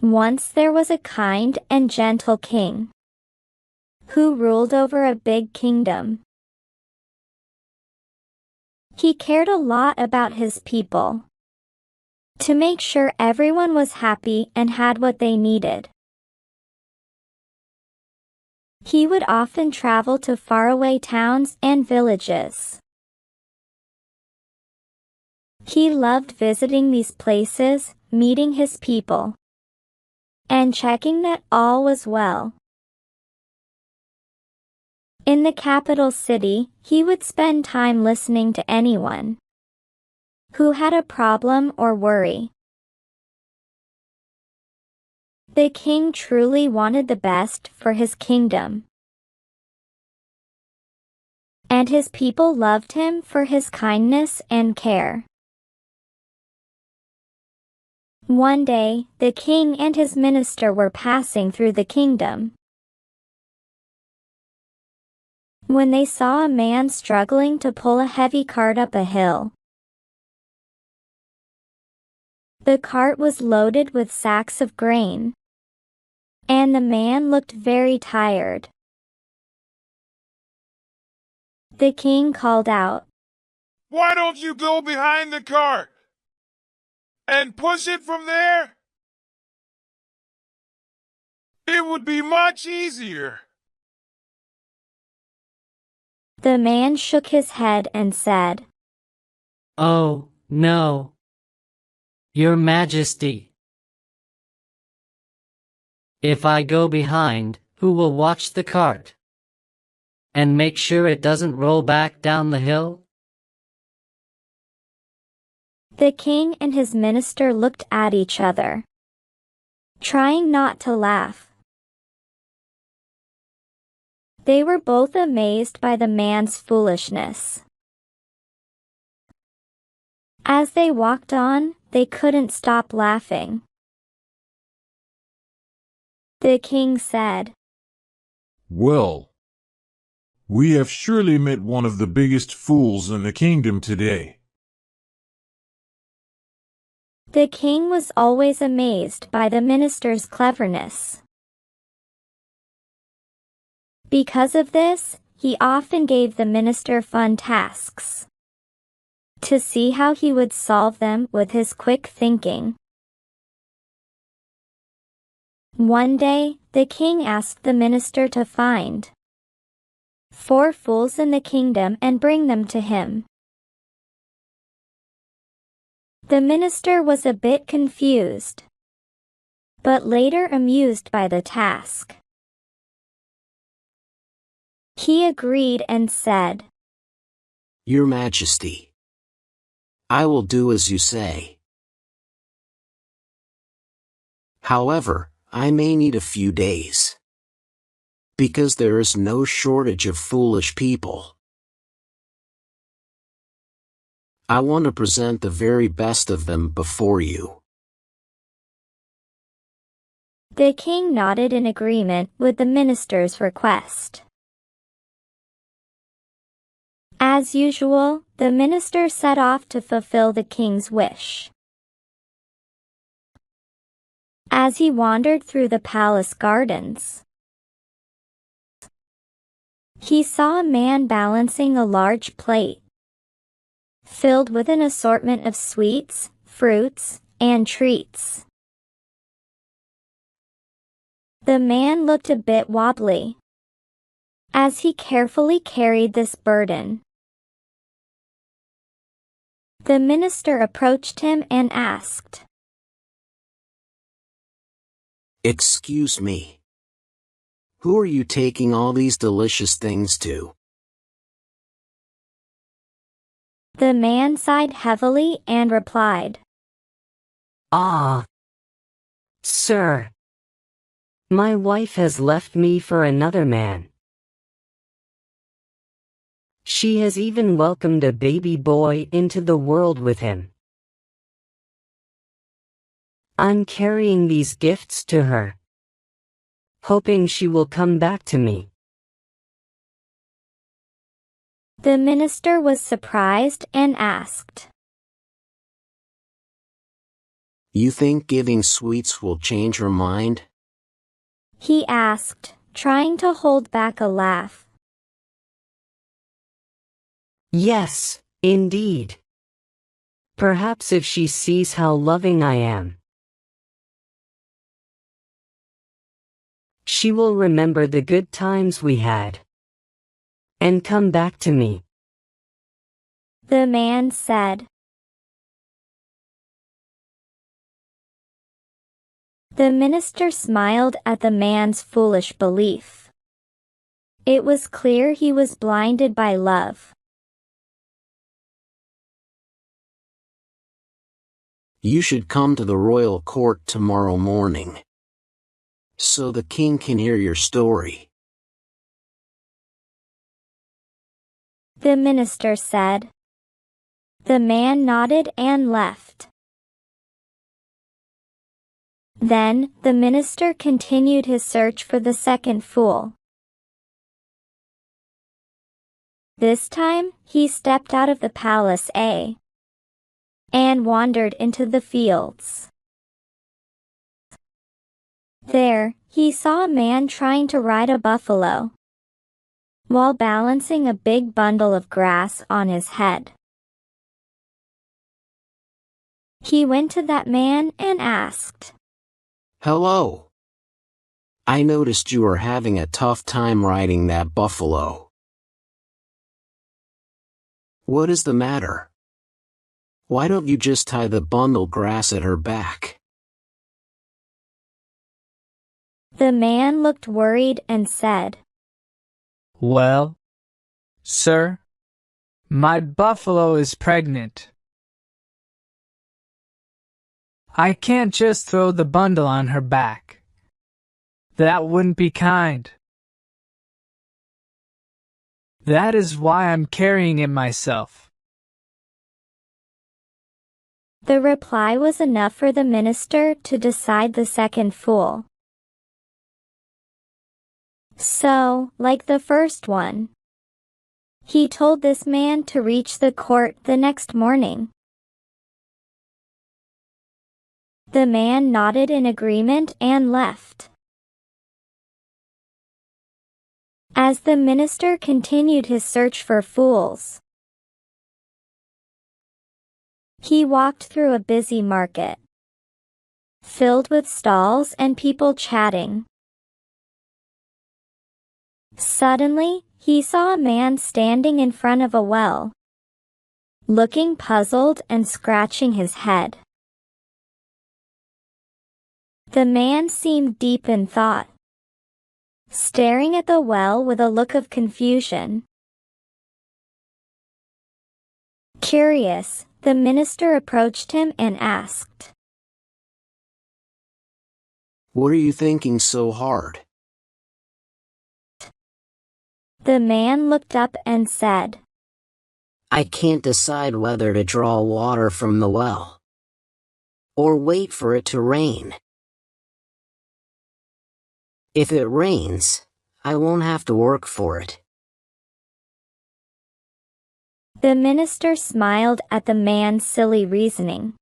Once there was a kind and gentle king who ruled over a big kingdom. He cared a lot about his people to make sure everyone was happy and had what they needed. He would often travel to faraway towns and villages. He loved visiting these places, meeting his people, and checking that all was well. In the capital city, he would spend time listening to anyone who had a problem or worry. The king truly wanted the best for his kingdom, and his people loved him for his kindness and care. One day, the king and his minister were passing through the kingdom when they saw a man struggling to pull a heavy cart up a hill. The cart was loaded with sacks of grain, and the man looked very tired. The king called out, "Why don't you go behind the cart and push it from there? It would be much easier." The man shook his head and said, "Oh, no, Your Majesty. If I go behind, who will watch the cart and make sure it doesn't roll back down the hill?" The king and his minister looked at each other, trying not to laugh. They were both amazed by the man's foolishness. As they walked on, they couldn't stop laughing. The king said, "Well, we have surely met one of the biggest fools in the kingdom today." The king was always amazed by the minister's cleverness. Because of this, he often gave the minister fun tasks to see how he would solve them with his quick thinking. One day, the king asked the minister to find 4 fools in the kingdom and bring them to him. The minister was a bit confused, but later amused by the task. He agreed and said, "Your Majesty, I will do as you say. However, I may need a few days, because there is no shortage of foolish people. I want to present the very best of them before you." The king nodded in agreement with the minister's request. As usual, the minister set off to fulfill the king's wish. As he wandered through the palace gardens, he saw a man balancing a large plate filled with an assortment of sweets, fruits, and treats. The man looked a bit wobbly as he carefully carried this burden. The minister approached him and asked, "Excuse me. Who are you taking all these delicious things to?" The man sighed heavily and replied, "Ah, sir, my wife has left me for another man. She has even welcomed a baby boy into the world with him. I'm carrying these gifts to her, hoping she will come back to me." The minister was surprised and asked, You think giving sweets will change her mind? He asked, trying to hold back a laugh. Yes, indeed. Perhaps if she sees how loving I am, she will remember the good times we had and come back to me. The man said. The minister smiled at the man's foolish belief. It was clear he was blinded by love. You should come to the royal court tomorrow morning, so the king can hear your story. The minister said. The man nodded and left. Then, the minister continued his search for the second fool. This time, he stepped out of the palace and wandered into the fields. There, he saw a man trying to ride a buffalo while balancing a big bundle of grass on his head. He went to that man and asked, Hello. I noticed you are having a tough time riding that buffalo. What is the matter? Why don't you just tie the bundle grass at her back? The man looked worried and said, Well, sir, my buffalo is pregnant. I can't just throw the bundle on her back. That wouldn't be kind. That is why I'm carrying it myself. The reply was enough for the minister to decide the second fool. So, like the first one, he told this man to reach the court the next morning. The man nodded in agreement and left. As the minister continued his search for fools, he walked through a busy market, filled with stalls and people chatting. Suddenly, he saw a man standing in front of a well, looking puzzled and scratching his head. The man seemed deep in thought, staring at the well with a look of confusion. Curious, the minister approached him and asked, What are you thinking so hard? The man looked up and said, I can't decide whether to draw water from the well or wait for it to rain. If it rains, I won't have to work for it. The minister smiled at the man's silly reasoning.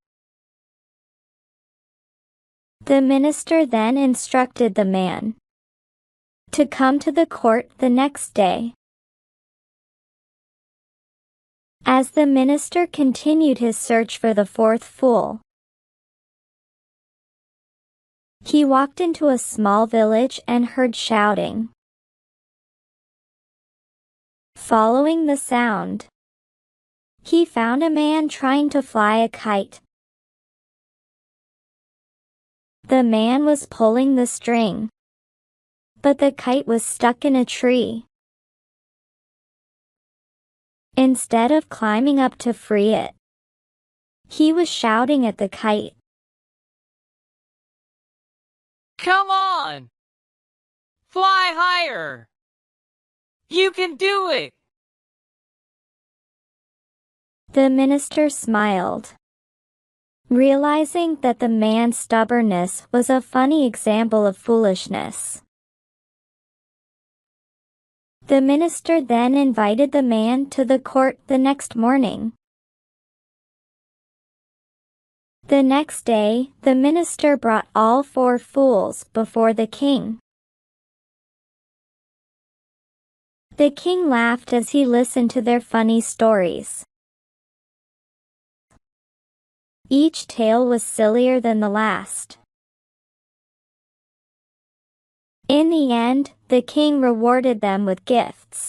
The minister then instructed the man to come to the court the next day. As the minister continued his search for the fourth fool, he walked into a small village and heard shouting. Following the sound, he found a man trying to fly a kite. The man was pulling the string, but the kite was stuck in a tree. Instead of climbing up to free it, he was shouting at the kite. Come on! Fly higher! You can do it! The minister smiled, realizing that the man's stubbornness was a funny example of foolishness. The minister then invited the man to the court the next morning. The next day, the minister brought all 4 fools before the king. The king laughed as he listened to their funny stories. Each tale was sillier than the last. In the end, the king rewarded them with gifts.